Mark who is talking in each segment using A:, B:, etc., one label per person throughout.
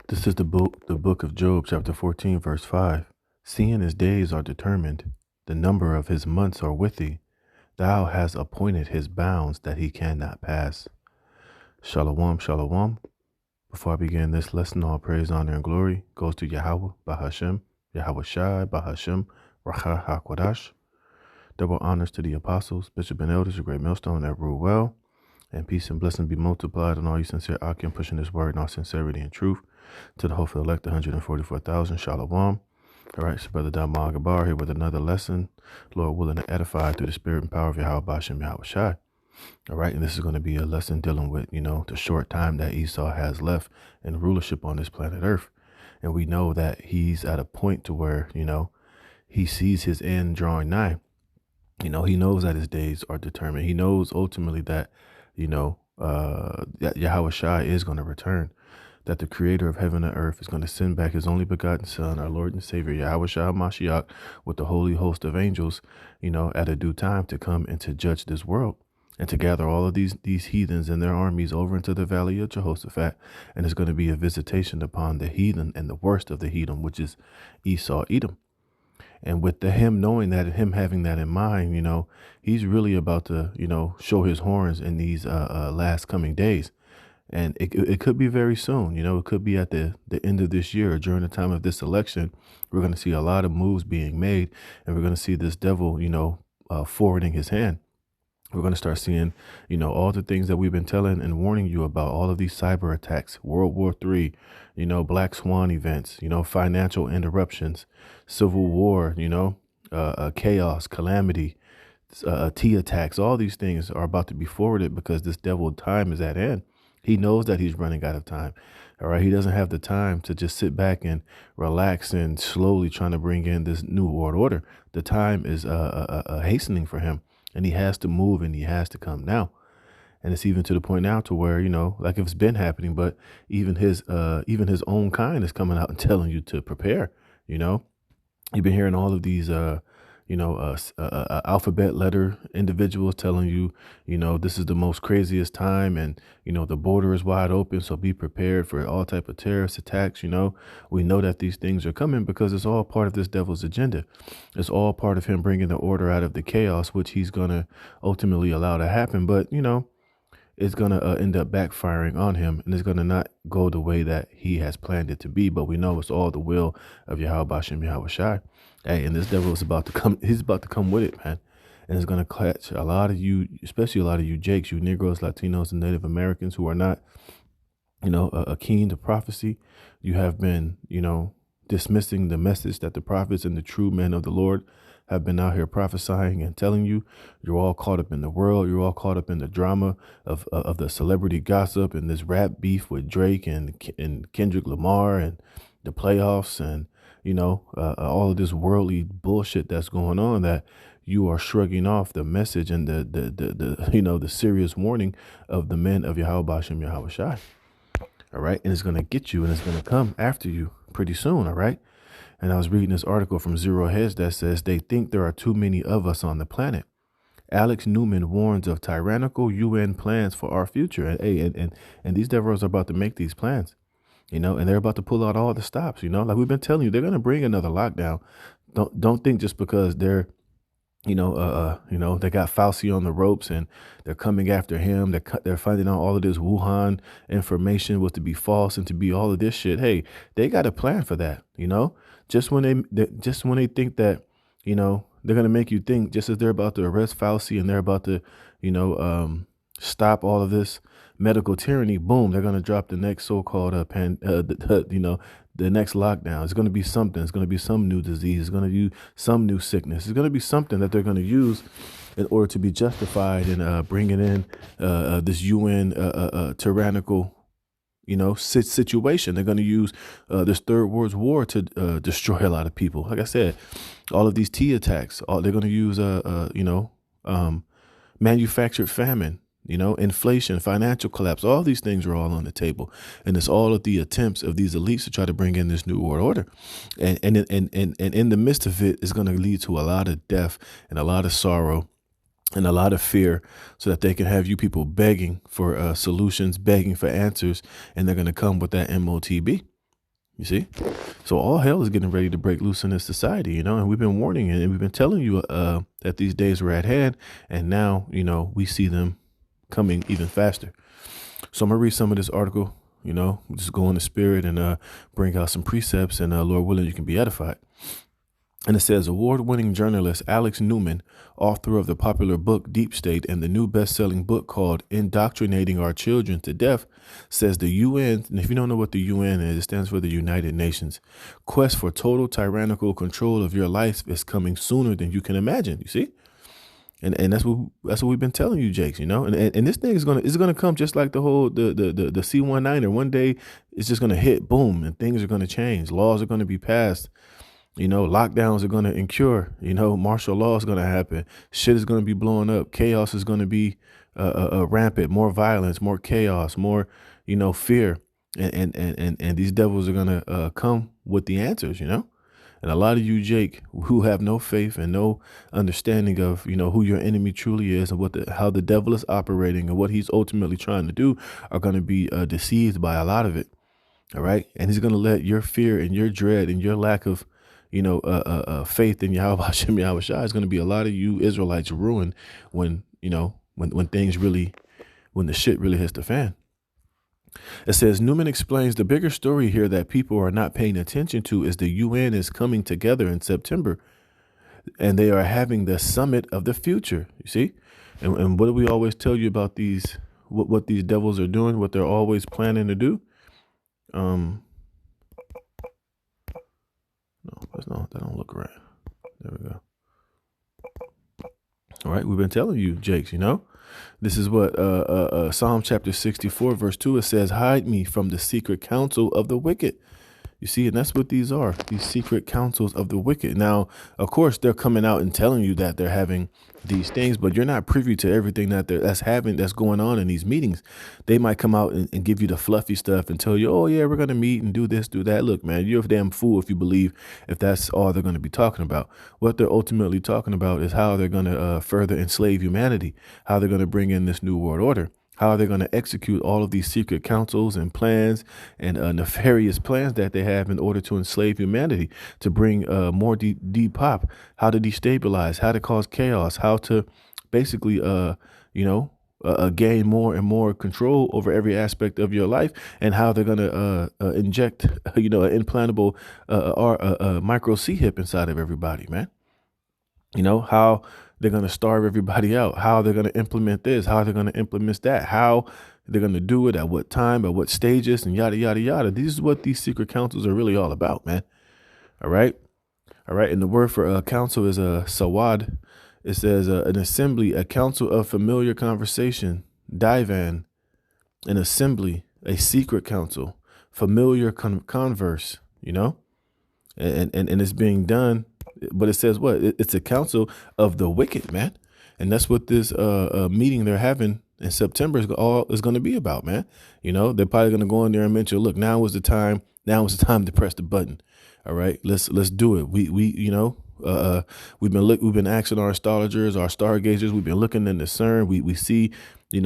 A: This is the book of Job, chapter 14, verse 5. Seeing his days are determined, the number of his months are with thee. Thou hast appointed his bounds that he cannot pass. Shalom, shalom. Before I begin this lesson, all praise, honor, and glory goes to Yahweh, Bahashem, Yahweh Shai, Bahashem, Racha HaKodash. Double honors to the apostles, bishop and elders, a great millstone that rule well. And peace and blessing be multiplied on all you sincere Akim, pushing this word in all sincerity and truth. To the hopeful elect, 144,000. Shalom. All right, so Brother Damar Gabar here with another lesson. Lord willing to edify through the spirit and power of Yahweh Bashem Yahweh Shai. All right, and this is going to be a lesson dealing with, the short time that Esau has left in rulership on this planet Earth. And we know that he's at a point to where, he sees his end drawing nigh. He knows that his days are determined. He knows ultimately that, that Yahweh Shai is going to return, that the creator of heaven and earth is going to send back his only begotten son, our Lord and Savior, Yahweh Shai Mashiach, with the holy host of angels, at a due time to come and to judge this world and to gather all of these heathens and their armies over into the valley of Jehoshaphat. And it's going to be a visitation upon the heathen and the worst of the heathen, which is Esau, Edom. And with him knowing that, him having that in mind, he's really about to, show his horns in these last coming days. And it could be very soon. It could be at the end of this year or during the time of this election. We're going to see a lot of moves being made, and we're going to see this devil, forwarding his hand. We're going to start seeing, all the things that we've been telling and warning you about, all of these cyber attacks, World War III, Black Swan events, financial interruptions, civil war, chaos, calamity, T attacks. All these things are about to be forwarded because this devil time is at hand. He knows that he's running out of time. All right. He doesn't have the time to just sit back and relax and slowly trying to bring in this new world order. The time is hastening for him, and he has to move, and he has to come now. And it's even to the point now to where, like it's been happening, but even his own kind is coming out and telling you to prepare. You've been hearing all of these, alphabet letter individuals telling you, this is the most craziest time, and, the border is wide open. So be prepared for all type of terrorist attacks. We know that these things are coming because it's all part of this devil's agenda. It's all part of him bringing the order out of the chaos, which he's going to ultimately allow to happen. But, it's going to end up backfiring on him, and it's going to not go the way that he has planned it to be. But we know it's all the will of Yahweh Bashem Yahweh Shai. Hey, and this devil is about to come. He's about to come with it, man. And it's going to catch a lot of you, especially a lot of you Jakes, you Negroes, Latinos, and Native Americans who are not, keen to prophecy. You have been, dismissing the message that the prophets and the true men of the Lord have been out here prophesying and telling you. You're all caught up in the world. You're all caught up in the drama of the celebrity gossip and this rap beef with Drake and Kendrick Lamar and the playoffs and, all of this worldly bullshit that's going on, that you are shrugging off the message and the serious warning of the men of Yahweh Bashem Yahweh Shai. All right. And it's going to get you, and it's going to come after you pretty soon. All right. And I was reading this article from Zero Heads that says they think there are too many of us on the planet. Alex Newman warns of tyrannical UN plans for our future. And these devils are about to make these plans, and they're about to pull out all the stops, like we've been telling you, they're going to bring another lockdown. Don't think just because they're, they got Fauci on the ropes and they're coming after him. They're finding out all of this Wuhan information was to be false and to be all of this shit. Hey, they got a plan for that, just when they think that, they're going to make you think, just as they're about to arrest Fauci and they're about to, stop all of this medical tyranny, boom, they're going to drop the next so-called the next lockdown. It's going to be something. It's going to be some new disease. It's going to be some new sickness. It's going to be something that they're going to use in order to be justified in bringing in this UN tyrannical, situation. They're going to use this third world war to destroy a lot of people. Like I said, all of these T attacks, they're going to use, manufactured famine, inflation, financial collapse. All these things are all on the table. And it's all of the attempts of these elites to try to bring in this new world order. And in the midst of it is going to lead to a lot of death and a lot of sorrow and a lot of fear, so that they can have you people begging for solutions, begging for answers, and they're going to come with that MOTB. You see? So all hell is getting ready to break loose in this society, and we've been warning it, and we've been telling you that these days were at hand. And now, we see them coming even faster. So I'm going to read some of this article, just go in the spirit and bring out some precepts, and Lord willing, you can be edified. And it says, award-winning journalist Alex Newman, author of the popular book Deep State and the new best-selling book called Indoctrinating Our Children to Death, says the UN, and if you don't know what the UN is, it stands for the United Nations, quest for total tyrannical control of your life is coming sooner than you can imagine. You see? And that's what we've been telling you, Jakes, and this thing is gonna come just like the whole the C-19er. One day it's just gonna hit, boom, and things are gonna change. Laws are gonna be passed. Lockdowns are going to incur, martial law is going to happen. Shit is going to be blowing up. Chaos is going to be rampant, more violence, more chaos, more, fear. And these devils are going to come with the answers, And a lot of you, Jake, who have no faith and no understanding of, who your enemy truly is and how the devil is operating and what he's ultimately trying to do are going to be deceived by a lot of it. All right. And he's going to let your fear and your dread and your lack of faith in Yahweh Hashem Yahweh Shai is going to be a lot of you Israelites ruined when the shit really hits the fan. It says Newman explains the bigger story here that people are not paying attention to is the UN is coming together in September and they are having the summit of the future. You see? And what do we always tell you about these, what these devils are doing, what they're always planning to do? No, that don't look right. There we go. All right, we've been telling you, Jakes, this is what Psalm chapter 64, verse 2, it says, hide me from the secret counsel of the wicked. You see, and that's what these are, these secret counsels of the wicked. Now, of course, they're coming out and telling you that they're having these things, but you're not privy to everything that's going on in these meetings. They might come out and give you the fluffy stuff and tell you, oh, yeah, we're going to meet and do this, do that. Look, man, you're a damn fool if you believe if that's all they're going to be talking about. What they're ultimately talking about is how they're going to further enslave humanity, how they're going to bring in this new world order. How are they going to execute all of these secret counsels and plans and nefarious plans that they have in order to enslave humanity, to bring more depop, how to destabilize, how to cause chaos, how to basically, gain more and more control over every aspect of your life, and how they're going to inject, an implantable micro C-hip inside of everybody, man. How they're going to starve everybody out, how they're going to implement this, how they're going to implement that, how they're going to do it, at what time, at what stages, and yada, yada, yada. This is what these secret councils are really all about, man. All right. And the word for council is a sawad. It says an assembly, a council of familiar conversation, divan, an assembly, a secret council, familiar converse, and it's being done. But it says what? It's a council of the wicked, man. And that's what this meeting they're having in September is going to be about, man. They're probably going to go in there and mention, look, now is the time. Now is the time to press the button. All right, let's do it. We've been asking our astrologers, our stargazers. We've been looking in the CERN. We see,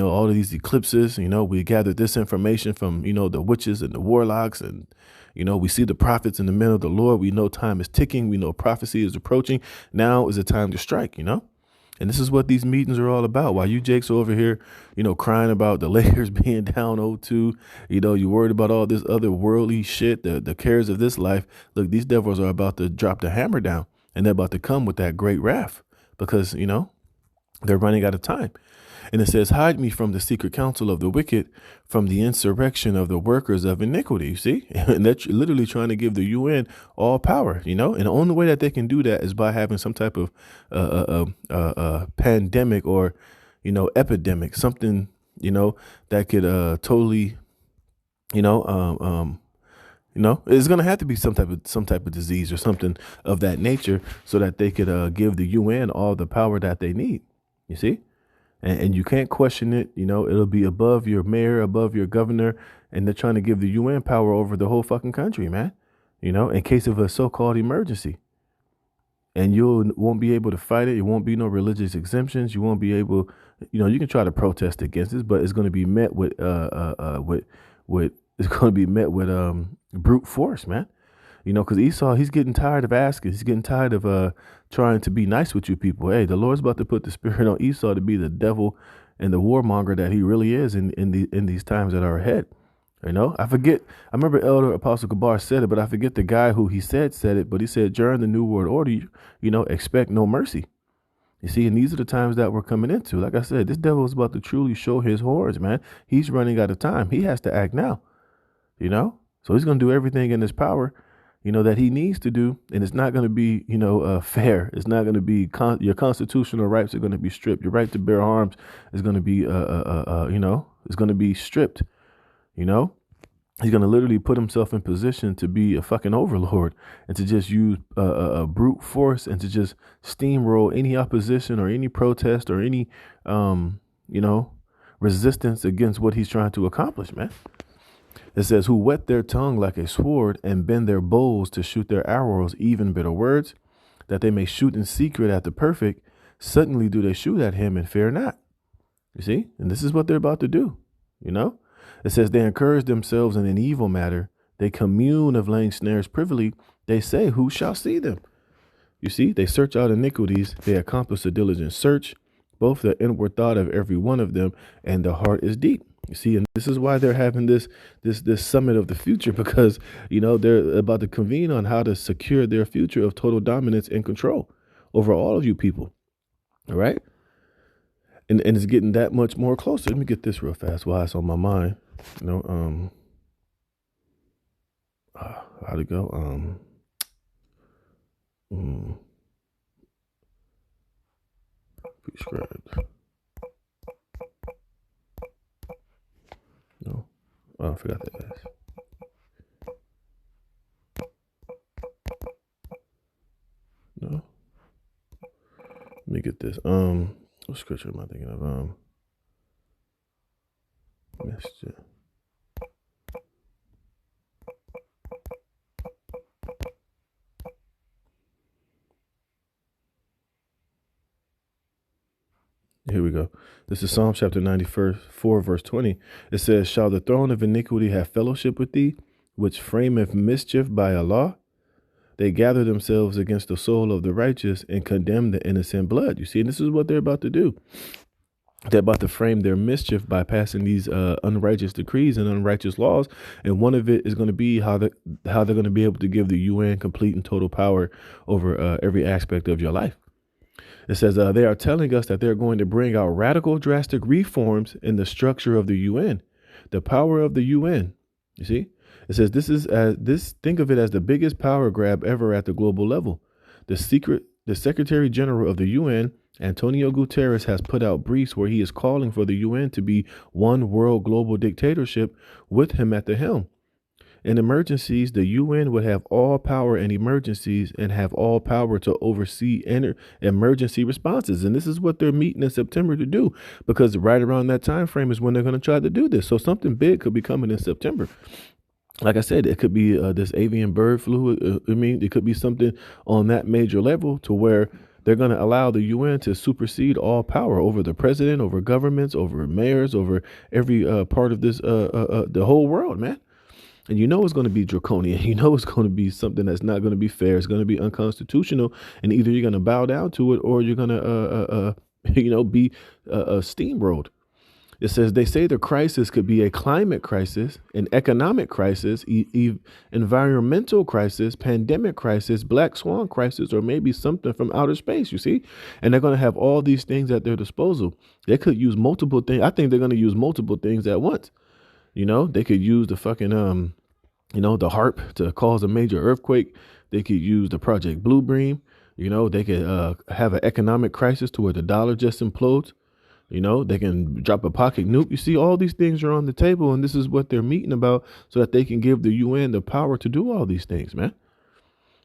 A: all of these eclipses. We gathered this information from, the witches and the warlocks, and we see the prophets in the men of the Lord. We know time is ticking. We know prophecy is approaching. Now is the time to strike, And this is what these meetings are all about. While you Jakes are over here, crying about the Lakers being down 0-2, you worried about all this other worldly shit, the cares of this life. Look, these devils are about to drop the hammer down, and they're about to come with that great wrath because, they're running out of time. And it says, hide me from the secret counsel of the wicked, from the insurrection of the workers of iniquity. You see, and they're literally trying to give the UN all power, and the only way that they can do that is by having some type of pandemic or, epidemic, something, that could totally, it's going to have to be some type of disease or something of that nature so that they could give the UN all the power that they need. You see? And you can't question it. It'll be above your mayor, above your governor. And they're trying to give the UN power over the whole fucking country, man, in case of a so-called emergency. And you won't be able to fight it. It won't be no religious exemptions. You won't be able, you can try to protest against this, but it's going to be met with is going to be met with brute force, man. Because Esau, he's getting tired of asking. He's getting tired of trying to be nice with you people. Hey, the Lord's about to put the spirit on Esau to be the devil and the warmonger that he really is in these times that are ahead. I forget. I remember Elder Apostle Kabar said it, but I forget the guy who he said it. But he said during the New World Order, expect no mercy. You see, and these are the times that we're coming into. Like I said, this devil is about to truly show his horns, man. He's running out of time. He has to act now. So he's going to do everything in his power, that he needs to do. And it's not going to be, fair. It's not going to be your constitutional rights are going to be stripped. Your right to bear arms is going to be, is going to be stripped. He's going to literally put himself in position to be a fucking overlord and to just use a brute force and to just steamroll any opposition or any protest or any, resistance against what he's trying to accomplish, man. It says, who whet their tongue like a sword and bend their bows to shoot their arrows, even bitter words, that they may shoot in secret at the perfect. Suddenly do they shoot at him and fear not. You see? And this is what they're about to do. It says they encourage themselves in an evil matter. They commune of laying snares privily. They say, who shall see them? You see, they search out iniquities. They accomplish a diligent search, both the inward thought of every one of them, and the heart is deep. You see, and this is why they're having this summit of the future, because, they're about to convene on how to secure their future of total dominance and control over all of you people. All right. And it's getting that much more closer. Let me get this real fast while it's on my mind. How'd it go? Prescribed. No. Oh, I forgot that. No. Let me get this. What scripture am I thinking of? Missed it. Here we go. This is Psalm chapter 94, verse 20. It says, shall the throne of iniquity have fellowship with thee, which frameth mischief by a law? They gather themselves against the soul of the righteous and condemn the innocent blood. You see, and this is what they're about to do. They're about to frame their mischief by passing these unrighteous decrees and unrighteous laws. And one of it is going to be how they're going to be able to give the UN complete and total power over every aspect of your life. It says they are telling us that they're going to bring out radical, drastic reforms in the structure of the UN, the power of the UN. You see, it says think of it as the biggest power grab ever at the global level. The Secretary General of the UN, Antonio Guterres, has put out briefs where he is calling for the UN to be one world global dictatorship with him at the helm. In emergencies, the UN would have all power in emergencies and have all power to oversee emergency responses. And this is what they're meeting in September to do, because right around that time frame is when they're going to try to do this. So something big could be coming in September. Like I said, it could be this avian bird flu. It could be something on that major level to where they're going to allow the UN to supersede all power over the president, over governments, over mayors, over every part of this, the whole world, man. And it's going to be draconian. It's going to be something that's not going to be fair. It's going to be unconstitutional. And either you're going to bow down to it or you're going to, be steamrolled. It says they say the crisis could be a climate crisis, an economic crisis, environmental crisis, pandemic crisis, black swan crisis, or maybe something from outer space, you see? And they're going to have all these things at their disposal. They could use multiple things. I think they're going to use multiple things at once. They could use the fucking, the HARP to cause a major earthquake. They could use the Project Blue Beam. They could have an economic crisis to where the dollar just implodes. They can drop a pocket nuke. You see, all these things are on the table, and this is what they're meeting about so that they can give the UN the power to do all these things, man.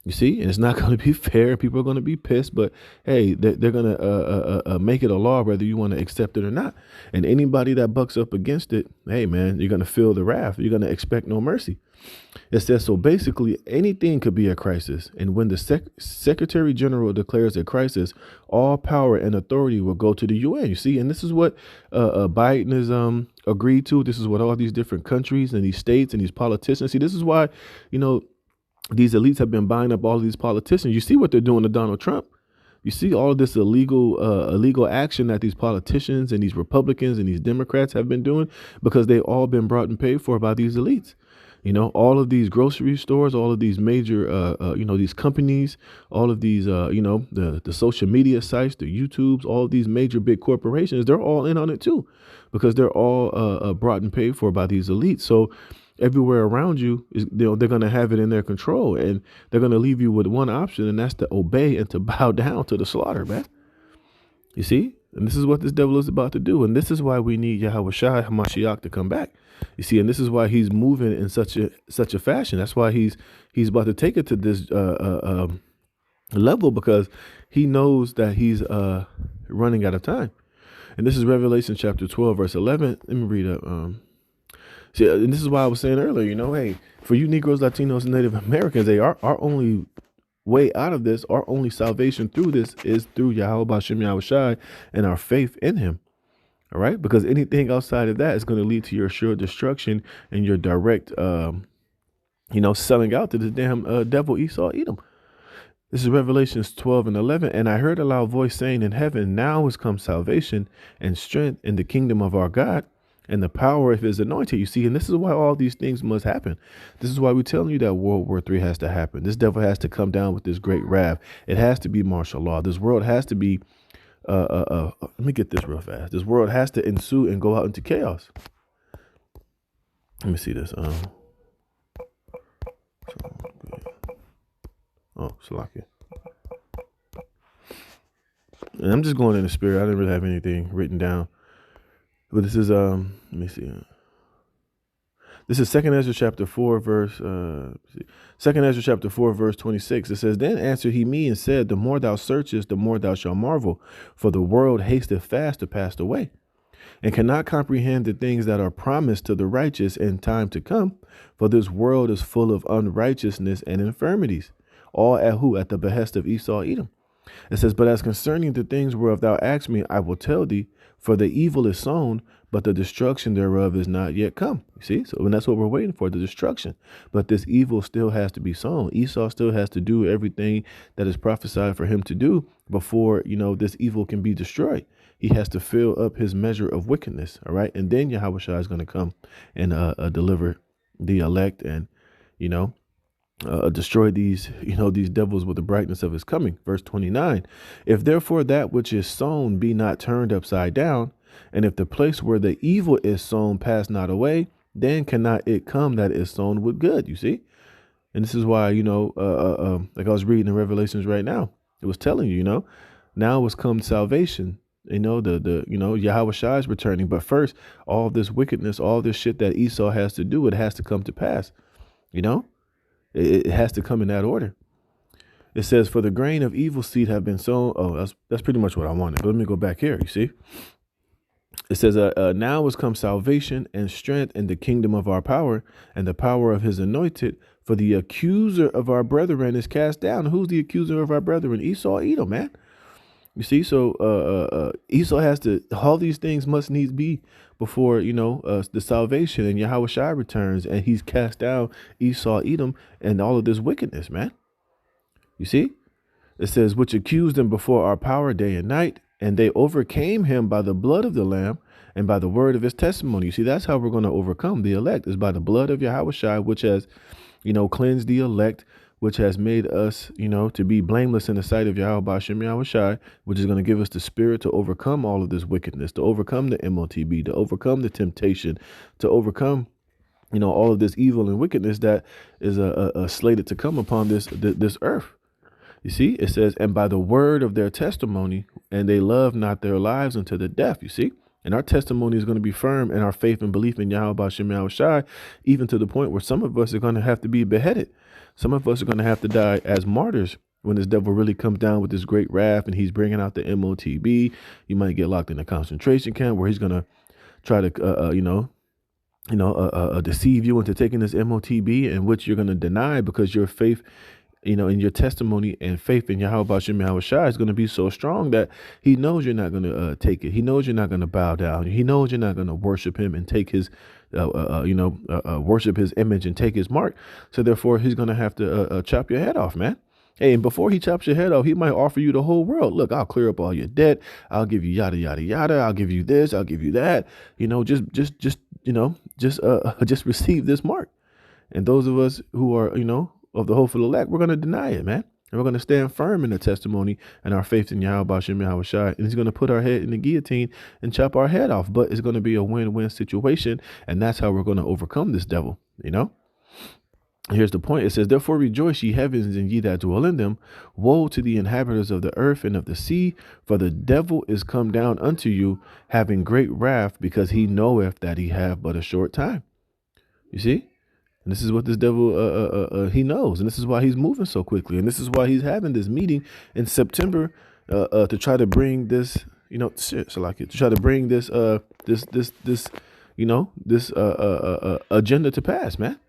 A: You see, and it's not going to be fair. People are going to be pissed, but hey, they're going to make it a law whether you want to accept it or not. And anybody that bucks up against it, hey, man, you're going to feel the wrath. You're going to expect no mercy. It says, so basically anything could be a crisis. And when the Secretary General declares a crisis, all power and authority will go to the UN. You see, and this is what Biden has agreed to. This is what all these different countries and these states and these politicians see. This is why, these elites have been buying up all of these politicians. You see what they're doing to Donald Trump. You see all of this illegal action that these politicians and these Republicans and these Democrats have been doing because they've all been brought and paid for by these elites. All of these grocery stores, all of these major, these companies, all of these, the social media sites, the YouTubes, all of these major big corporations, they're all in on it, too, because they're all brought and paid for by these elites. So everywhere around you, they're going to have it in their control, and they're going to leave you with one option, and that's to obey and to bow down to the slaughter, man. You see? And this is what this devil is about to do. And this is why we need Yahweh Shai HaMashiach to come back. You see, and this is why he's moving in such a fashion. That's why he's about to take it to this level, because he knows that he's running out of time. And this is Revelation chapter 12, verse 11. Let me read up. See, and this is why I was saying earlier, hey, for you Negroes, Latinos, and Native Americans, our only way out of this, our only salvation through this is through Yahweh B'Shem Yahweh Shai and our faith in him. All right, because anything outside of that is going to lead to your sure destruction and your direct, selling out to the damn devil Esau, Edom. This is Revelations 12 and 11. And I heard a loud voice saying in heaven, now has come salvation and strength in the kingdom of our God and the power of his anointed. You see, and this is why all these things must happen. This is why we're telling you that World War III has to happen. This devil has to come down with this great wrath. It has to be martial law. This world has to be, let me get this real fast. This world has to ensue and go out into chaos. Let me see this. Salakia. And I'm just going in the spirit. I didn't really have anything written down. But this is let me see. This is 2 Ezra chapter 4 verse 2 Ezra chapter 4 verse 26. It says, then answered he me and said, the more thou searchest, the more thou shalt marvel, for the world hasteth fast to pass away, and cannot comprehend the things that are promised to the righteous in time to come. For this world is full of unrighteousness and infirmities, all at the behest of Esau Edom. It says, but as concerning the things whereof thou asked me, I will tell thee, for the evil is sown, but the destruction thereof is not yet come. You see, so and that's what we're waiting for, the destruction. But this evil still has to be sown. Esau still has to do everything that is prophesied for him to do before, this evil can be destroyed. He has to fill up his measure of wickedness. All right. And then Yahweh Shai is going to come and deliver the elect and, destroy these devils with the brightness of his coming. Verse 29, if therefore that which is sown be not turned upside down, and if the place where the evil is sown pass not away, then cannot it come that is sown with good. You see? And this is why, like I was reading in Revelations right now, it was telling you, now has come salvation. Yahweh Shai is returning. But first, all this wickedness, all this shit that Esau has to do, it has to come to pass. It has to come in that order. It says, for the grain of evil seed have been sown. Oh, that's pretty much what I wanted. But let me go back here. You see, it says, now has come salvation and strength in the kingdom of our power and the power of his anointed. For the accuser of our brethren is cast down. Who's the accuser of our brethren? Esau, Edom, man. You see, so Esau has to, all these things must needs be before, the salvation, and Yahweh Shai returns and he's cast down Esau, Edom, and all of this wickedness, man. You see, it says, which accused him before our power day and night, and they overcame him by the blood of the Lamb and by the word of his testimony. You see, that's how we're going to overcome the elect, is by the blood of Yahweh Shai, which has, cleansed the elect, which has made us, to be blameless in the sight of Yahweh B'Shem Yahweh Shai, which is going to give us the spirit to overcome all of this wickedness, to overcome the MOTB, to overcome the temptation, to overcome, all of this evil and wickedness that is slated to come upon this earth. You see, it says, and by the word of their testimony, and they love not their lives unto the death. You see, And our testimony is going to be firm in our faith and belief in Yahweh Bashem Yahweh Shai, even to the point where some of us are going to have to be beheaded. Some of us are going to have to die as martyrs when this devil really comes down with this great wrath and he's bringing out the MOTB. You might get locked in a concentration camp where he's going to try to, deceive you into taking this MOTB, in which you're going to deny because your faith, in your testimony and faith in Yahweh Bashem Yahweh Shai is going to be so strong that he knows you're not going to take it. He knows you're not going to bow down. He knows you're not going to worship him and take his, worship his image and take his mark. So therefore, he's going to have to chop your head off, man. Hey, and before he chops your head off, he might offer you the whole world. Look, I'll clear up all your debt. I'll give you yada, yada, yada. I'll give you this. I'll give you that. Just receive this mark. And those of us who are, of the hopeful elect, we're going to deny it, man. And we're going to stand firm in the testimony and our faith in Yahweh Bashem Yahweh Shai. And he's going to put our head in the guillotine and chop our head off. But it's going to be a win-win situation. And that's how we're going to overcome this devil, Here's the point. It says, therefore rejoice, ye heavens, and ye that dwell in them. Woe to the inhabitants of the earth and of the sea, for the devil is come down unto you, having great wrath, because he knoweth that he have but a short time. You see? And this is what this devil, he knows. And this is why he's moving so quickly. And this is why he's having this meeting in September to try to bring this, to try to bring this, agenda to pass, man.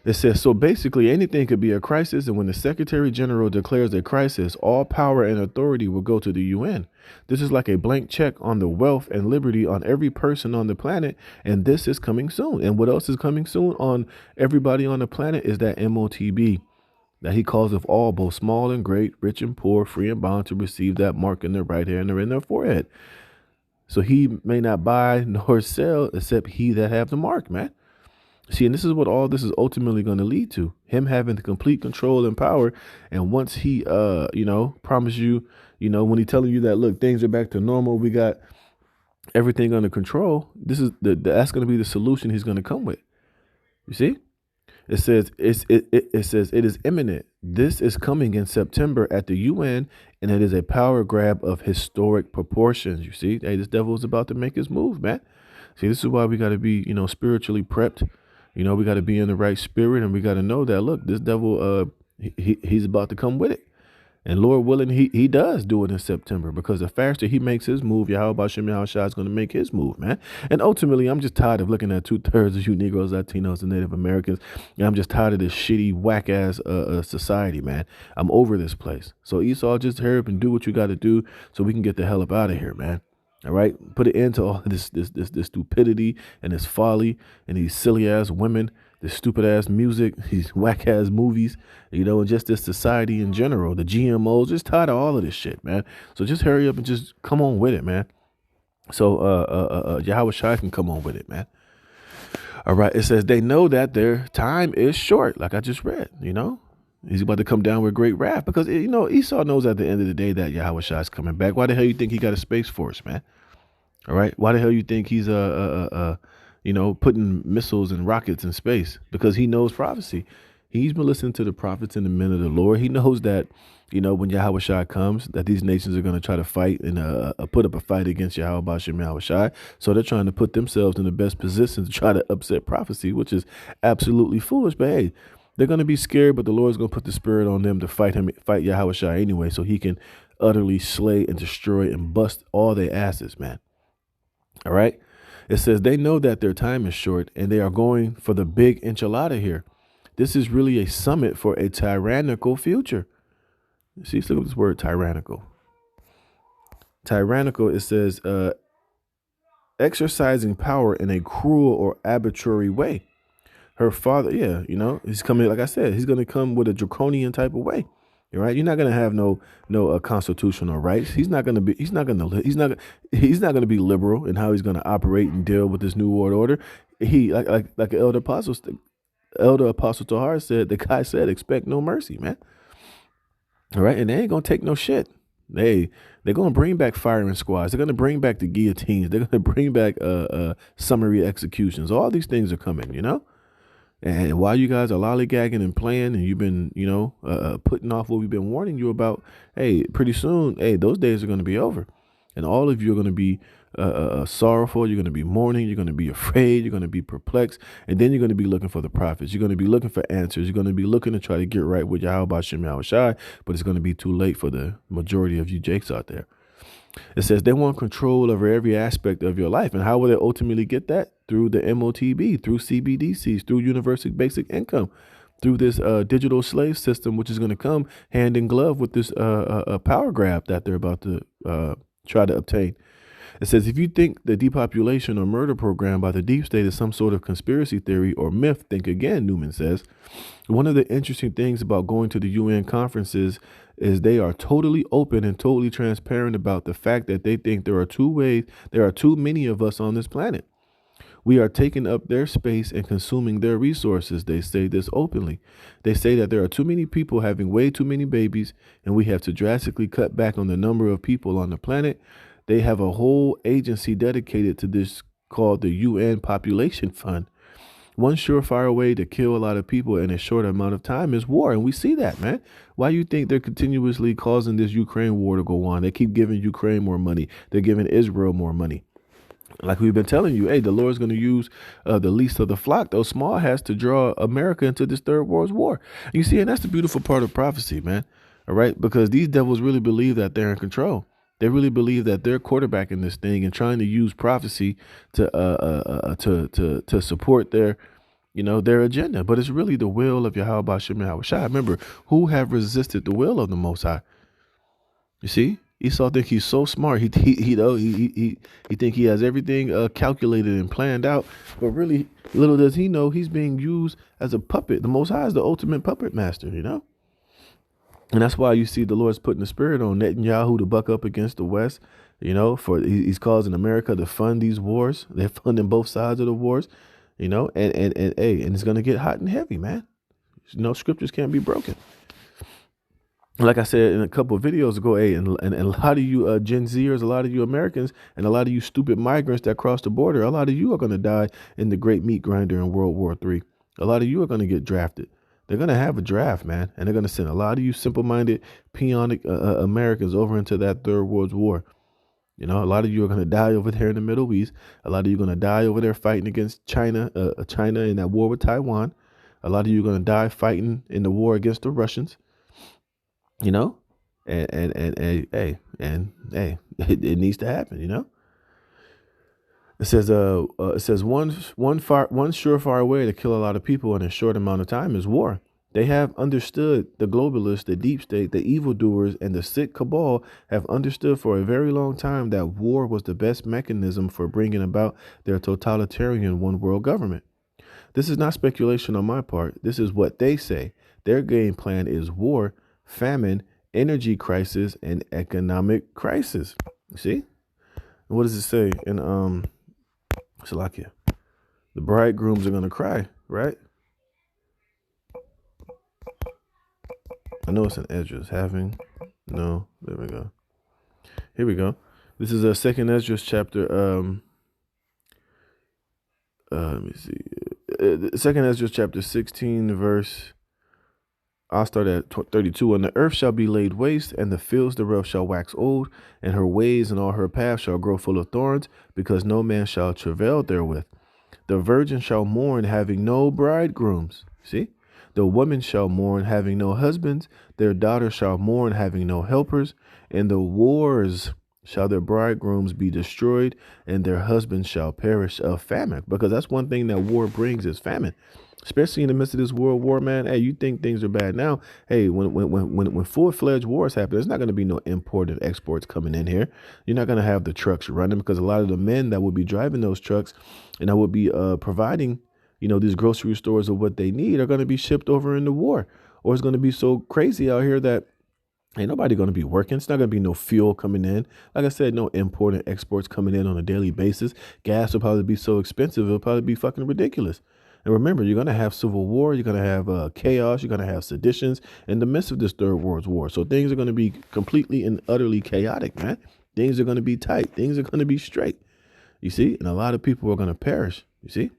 A: It says, so basically anything could be a crisis. And when the Secretary General declares a crisis, all power and authority will go to the UN. This is like a blank check on the wealth and liberty on every person on the planet. And this is coming soon. And what else is coming soon on everybody on the planet is that MOTB that he calls of all, both small and great, rich and poor, free and bound to receive that mark in their right hand or in their forehead. So he may not buy nor sell except he that have the mark, man. See, and this is what all this is ultimately going to lead to, him having the complete control and power. And once he, promise you, when he's telling you that, look, things are back to normal, we got everything under control. This is that's going to be the solution he's going to come with. You see, it says it says it is imminent. This is coming in September at the UN, and it is a power grab of historic proportions. You see, hey, this devil is about to make his move, man. See, this is why we got to be, spiritually prepped. We got to be in the right spirit, and we got to know that, look, this devil, he's about to come with it. And Lord willing, he does do it in September, because the faster he makes his move, Yahweh Bashem Yahweh Shai is going to make his move, man. And ultimately, I'm just tired of looking at 2/3 of you Negroes, Latinos, and Native Americans. And I'm just tired of this shitty, whack-ass society, man. I'm over this place. So Esau, just hurry up and do what you got to do so we can get the hell up out of here, man. All right, put an end to all this stupidity and this folly and these silly ass women, this stupid ass music, these whack ass movies, and just this society in general, the GMOs. Just tired of all of this shit, man. So just hurry up and just come on with it, man. So Yahweh Shai can come on with it, man. All right, it says they know that their time is short, like I just read. He's about to come down with great wrath, because, Esau knows at the end of the day that Yahweh Shai is coming back. Why the hell you think he got a space force, man? All right. Why the hell you think he's, putting missiles and rockets in space? Because he knows prophecy. He's been listening to the prophets and the men of the Lord. He knows that, when Yahweh Shai comes, that these nations are going to try to fight and put up a fight against Yahweh Bashem Yahweh Shai. So they're trying to put themselves in the best position to try to upset prophecy, which is absolutely foolish. But hey, they're going to be scared, but the Lord's going to put the spirit on them to fight Yahweh Shai anyway, so he can utterly slay and destroy and bust all their asses, man. All right. It says they know that their time is short, and they are going for the big enchilada here. This is really a summit for a tyrannical future. See, let's look at this word tyrannical. Tyrannical, it says exercising power in a cruel or arbitrary way. Her father, he's coming, like I said, he's going to come with a draconian type of way. All right. You're not going to have no constitutional rights. He's not going to be be liberal in how he's going to operate and deal with this new world order. He, like Elder Apostle Tahar said, the guy said, expect no mercy, man. All right. And they ain't going to take no shit. They're going to bring back firing squads. They're going to bring back the guillotines. They're going to bring back summary executions. All these things are coming, And while you guys are lollygagging and playing, and you've been, putting off what we've been warning you about, hey, pretty soon, hey, those days are going to be over. And all of you are going to be sorrowful. You're going to be mourning. You're going to be afraid. You're going to be perplexed. And then you're going to be looking for the prophets. You're going to be looking for answers. You're going to be looking to try to get right with Yahweh Shem Yahushai, but it's going to be too late for the majority of you Jakes out there. It says they want control over every aspect of your life. And how will they ultimately get that? Through the MOTB, through CBDCs, through universal basic income, through this digital slave system, which is going to come hand in glove with this power grab that they're about to try to obtain. It says, if you think the depopulation or murder program by the deep state is some sort of conspiracy theory or myth, think again, Newman says. One of the interesting things about going to the UN conferences is they are totally open and totally transparent about the fact that they think there are too many of us on this planet. We are taking up their space and consuming their resources. They say this openly. They say that there are too many people having way too many babies, and we have to drastically cut back on the number of people on the planet. They have a whole agency dedicated to this called the UN Population Fund. One surefire way to kill a lot of people in a short amount of time is war. And we see that, man. Why do you think they're continuously causing this Ukraine war to go on? They keep giving Ukraine more money. They're giving Israel more money. Like we've been telling you, hey, the Lord's going to use the least of the flock, those small hats, to draw America into this third world war. You see, and that's the beautiful part of prophecy, man. All right, because these devils really believe that they're in control. They really believe that they're quarterbacking this thing and trying to use prophecy to support their, their agenda. But it's really the will of Yahweh Shem Yahushai. Remember, who have resisted the will of the Most High? You see, Esau think he's so smart. He think he has everything calculated and planned out. But really, little does he know he's being used as a puppet. The Most High is the ultimate puppet master, And that's why you see the Lord's putting the spirit on Netanyahu to buck up against the West, for he's causing America to fund these wars. They're funding both sides of the wars, and it's going to get hot and heavy, man. Scriptures can't be broken. Like I said in a couple of videos ago, and a lot of you Gen Zers, a lot of you Americans, and a lot of you stupid migrants that cross the border, a lot of you are going to die in the great meat grinder in World War III. A lot of you are going to get drafted. They're going to have a draft, man, and they're going to send a lot of you simple-minded, peonic Americans over into that third world war. A lot of you are going to die over there in the Middle East. A lot of you are going to die over there fighting against China in that war with Taiwan. A lot of you are going to die fighting in the war against the Russians. And it needs to happen. It says one surefire way to kill a lot of people in a short amount of time is war. They have understood, the globalists, the deep state, the evildoers, and the sick cabal have understood for a very long time that war was the best mechanism for bringing about their totalitarian one world government. This is not speculation on my part. This is what they say. Their game plan is war, famine, energy crisis, and economic crisis. You see? What does it say in Salakia? The bridegrooms are going to cry, right? I know it's in Esdras. No, there we go. Here we go. This is a second Esdras chapter. Let me see. Second Esdras chapter 16, verse. I'll start at 32. And the earth shall be laid waste, and the fields thereof shall wax old, and her ways and all her paths shall grow full of thorns, because no man shall travail therewith. The virgin shall mourn, having no bridegrooms. See? The woman shall mourn, having no husbands. Their daughters shall mourn, having no helpers. In the wars shall their bridegrooms be destroyed, and their husbands shall perish of famine. Because that's one thing that war brings is famine. Especially in the midst of this world war, man. Hey, you think things are bad now? Hey, when full-fledged wars happen, there's not going to be no import and exports coming in here. You're not going to have the trucks running, because a lot of the men that will be driving those trucks and that will be providing, these grocery stores of what they need are going to be shipped over in the war. Or it's going to be so crazy out here that ain't nobody going to be working. It's not going to be no fuel coming in. Like I said, no import and exports coming in on a daily basis. Gas will probably be so expensive, it'll probably be fucking ridiculous. And remember, you're going to have civil war. You're going to have chaos. You're going to have seditions in the midst of this third world war. So things are going to be completely and utterly chaotic, man. Things are going to be tight. Things are going to be straight. You see? And a lot of people are going to perish. You see?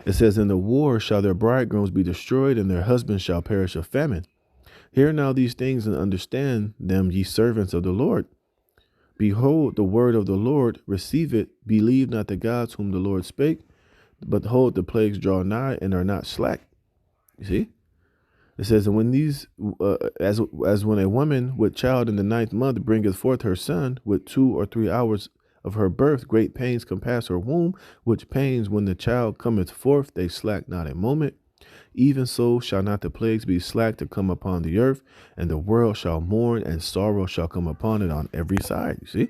A: It says, in the war shall their bridegrooms be destroyed, and their husbands shall perish of famine. Hear now these things and understand them, ye servants of the Lord. Behold the word of the Lord, receive it, believe not the gods whom the Lord spake, but behold, the plagues draw nigh and are not slack. You see? It says, and when these, as when a woman with child in the 9th month bringeth forth her son, with 2 or 3 hours of her birth, great pains compass her womb, which pains when the child cometh forth, they slack not a moment. Even so shall not the plagues be slack to come upon the earth, and the world shall mourn, and sorrow shall come upon it on every side. You see?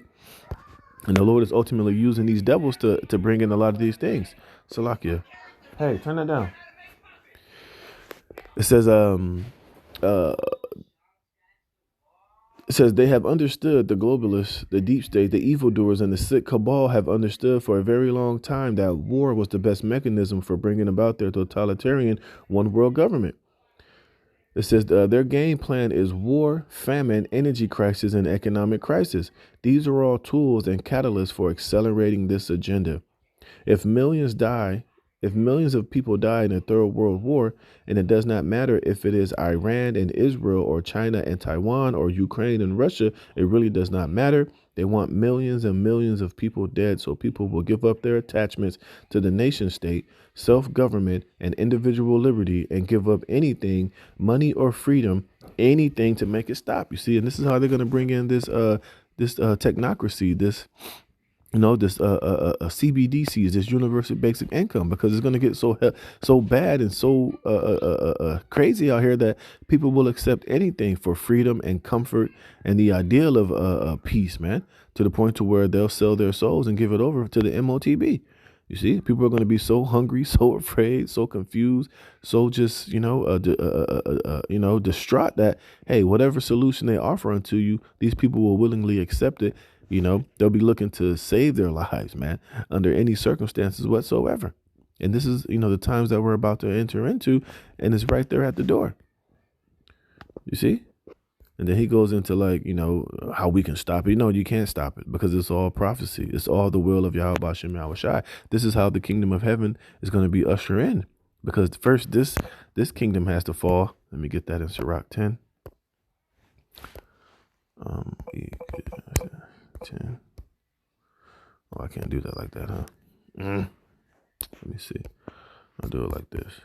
A: And the Lord is ultimately using these devils to bring in a lot of these things. Salakia. Hey, turn that down. It says, it says they have understood, the globalists, the deep state, the evildoers, and the sick cabal have understood for a very long time that war was the best mechanism for bringing about their totalitarian one world government. It says their game plan is war, famine, energy crisis, and economic crisis. These are all tools and catalysts for accelerating this agenda. If millions of people die in a third world war, and it does not matter if it is Iran and Israel or China and Taiwan or Ukraine and Russia, it really does not matter. They want millions and millions of people dead so people will give up their attachments to the nation state, self-government, and individual liberty and give up anything, money or freedom, anything to make it stop. You see, and this is how they're going to bring in this technocracy, this CBDCs, this universal basic income, because it's going to get so bad and so crazy out here that people will accept anything for freedom and comfort and the ideal of peace, man, to the point to where they'll sell their souls and give it over to the MOTB. You see, people are going to be so hungry, so afraid, so confused, so just distraught that, hey, whatever solution they offer unto you, these people will willingly accept it. They'll be looking to save their lives, man, under any circumstances whatsoever. And this is, the times that we're about to enter into, and it's right there at the door. You see? And then he goes into how we can stop it. You can't stop it because it's all prophecy. It's all the will of Yahweh Bashem Yahweh Shai. This is how the kingdom of heaven is going to be ushered in. Because first this kingdom has to fall. Let me get that in Sirach 10. 10. Oh, I can't do that like that, huh? Let me see. I'll do it like this.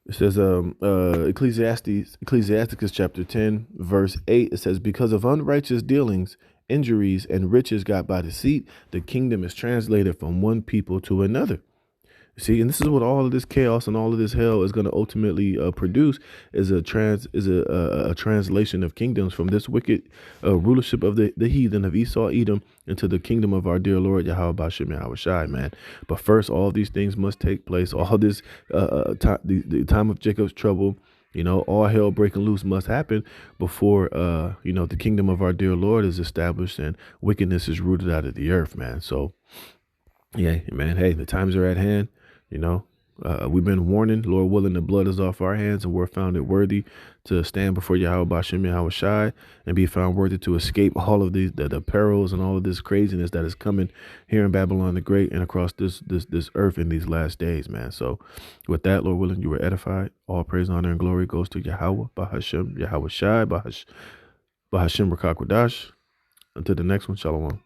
A: It says, Ecclesiasticus chapter 10, verse 8. It says, because of unrighteous dealings, injuries, and riches got by deceit, the kingdom is translated from one people to another. See, and this is what all of this chaos and all of this hell is going to ultimately produce is a translation of kingdoms from this wicked rulership of the heathen of Esau, Edom, into the kingdom of our dear Lord Yahweh Bashem Yahweh Shai, man. But first, all of these things must take place. All this the time of Jacob's trouble, all hell breaking loose must happen before the kingdom of our dear Lord is established and wickedness is rooted out of the earth, man. So yeah, man. Hey, the times are at hand. We've been warning, Lord willing, the blood is off our hands and we're found it worthy to stand before Yahweh Bashem Yahweh Shai and be found worthy to escape all of these, the perils and all of this craziness that is coming here in Babylon the Great and across this earth in these last days, man. So with that, Lord willing, you were edified. All praise, honor, and glory goes to Yahweh Bahashem Yahweh Shai Bahashem Rakakwadash. Until the next one, Shalom.